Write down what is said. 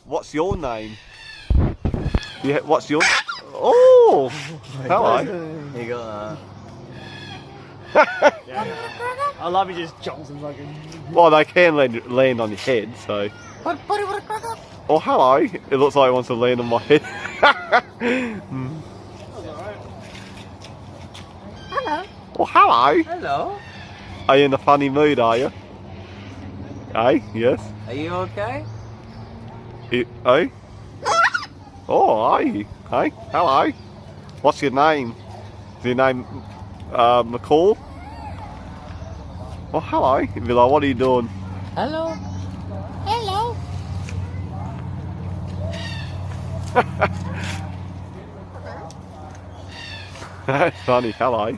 What's your name? What's your... Oh! Hello. Here you go. I love he just jumps and fucking... Well, they can land on your head, so... Oh, hello. It looks like it wants to land on my head. Hello. Oh, hello. Hello. Are you in a funny mood, are you? Hey, yes. Are you okay? Hey? Oh, hey. Hey, hello. What's your name? Is your name McCall? Oh, hello. You'd be like, what are you doing? Hello. Hello. That's funny, hello.